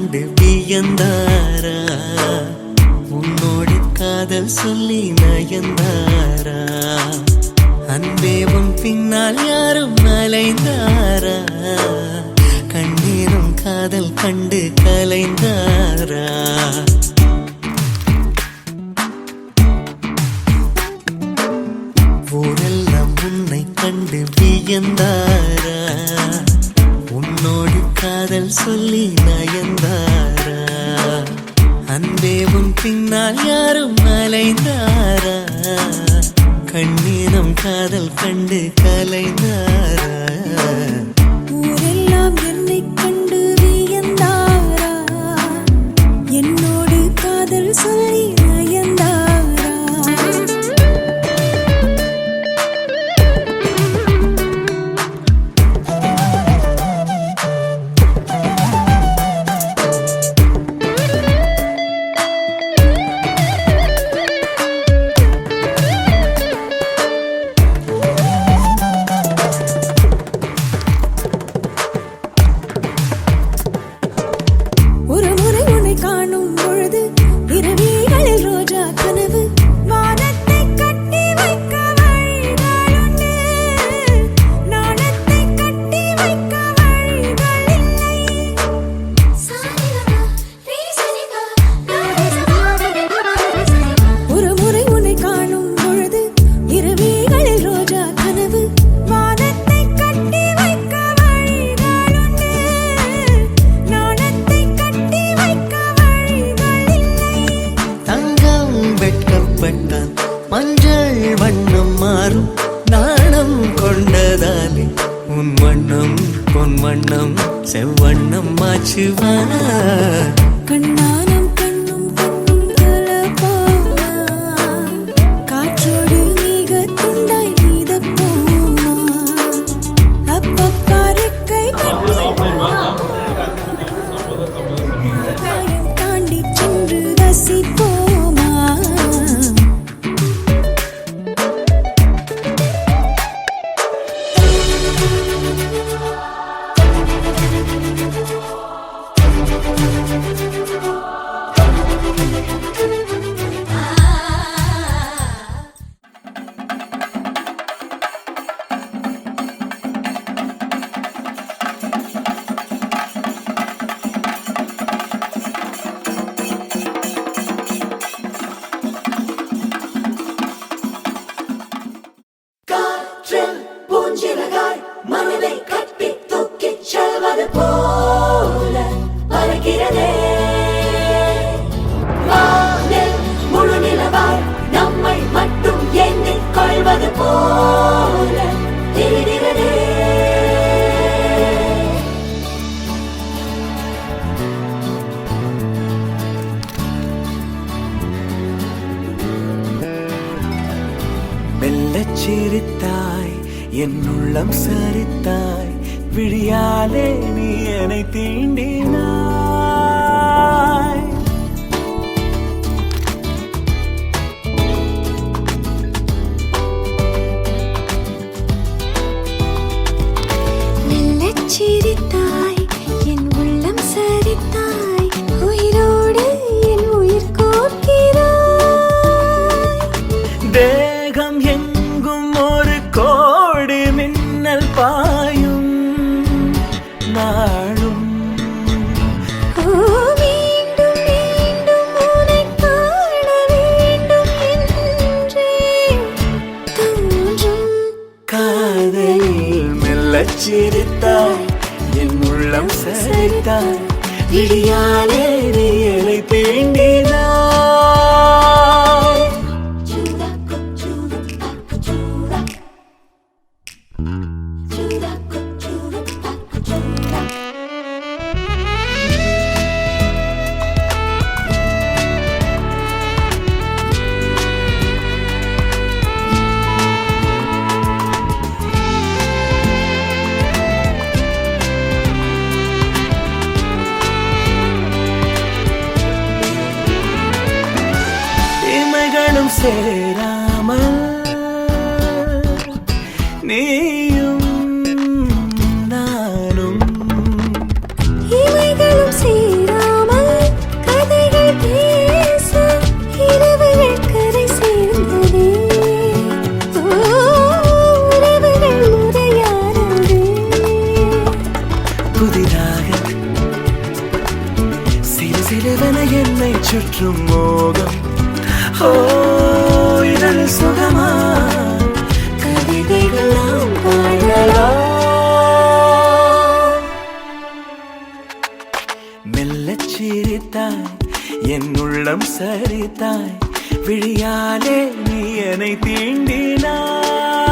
கண்டு வியந்தாரா உன்னோடு காதல் சொல்லி நயந்தாரா அன்பே உன் பின்னால் யாரும் அலைந்தாரா கண்ணீரும் காதல் கண்டு கலைந்தாரா ஊரெல்லாம் உன்னை கண்டு வியந்தாரா உன்னோடு காதல் சொல்லி நயந்தாரா அன்பே உன் பின்னால் யாரும் அலைந்தாரா கண்ணீரம் காதல் கண்டு கலைந்தாரா ஊரெல்லாம் என்னை கண்டு வியந்தாரா என்னோடு காதல் சொல்லி நயந்தாரா ஒரு முறை உன்னை காணும் பொழுது இரவிகளில் ரோஜா கனவு வானத்தை கட்டி வைக்க வழிகளுண்டு நாணத்தை கட்டி வைக்க வழிகள் இல்லை ஒரு முறை உன்னை காணும் பொழுது இரவிகளில் ரோஜா கனவு வானத்தை கட்டி வைக்க வழிகளுண்டு நாணத்தை கட்டி வைக்க வழிகள் இல்லை தங்கம் வெட்கப்பட்டால் மஞ்சள் வண்ணம் மாறும் நாணம் கொண்டதாலே உன் வண்ணம் பொன் வண்ணம் செவ்வண்ணம் மாச்சுவா கண்ணானம் கண்ணும் கண்ணும் கலப்பாமா காற்றோடு மிக துண்டாய் மீதப்போமா அப்பப்பா ரெக்கை கட்டி காயம் தாண்டி சென்று ரசிப்போமா காற்றில் பூஞ்சிறகாய் மனதை கட்டி தூக்கிச் செல்வது போல பறக்கிறதே வானில் முழு நிலவாய் நம்மை மட்டும் எண்ணிக் கொள்வது போல தெரிகிறதே மெல்லச் சிரித்தாய் என் உள்ளம் சரித்தாய் விழியாலே நீ என்னை தீண்டினாய் மெல்லச் சிரித்தாய் என் உள்ளம் சரித்தாய் உயிரோடு என் உயிர் கோர்க்கிறாய் தேகம் எங்கும் ஒரு கோடி மின்னல் பாயும் நாளும் ஓ மீண்டும் மீண்டும் உன்னை காண வேண்டும் என்றே தோன்றும் காதல் மெல்லச் சிரித்தாய் என் உள்ளம் சரித்தாய் விழியாலே நீ என்னை தீண்டினாய் சூடா குச்சூடா குச்சூடா சூடா குச்சூடா குச்சூடா இமைகளும் சேராமல் நீயும் நானும் இமைகளும் சேராமல் புதிதாக சிறு சிறுவன என்னை சுற்றும் மோகம். ஓ இதழ் சுகமா கவிதைகளாம் பாடலாம். மெல்லச் சிரித்தாய் என் உள்ளம் சரித்தாய், விழியாலே நீ என்னை தீண்டினாய்.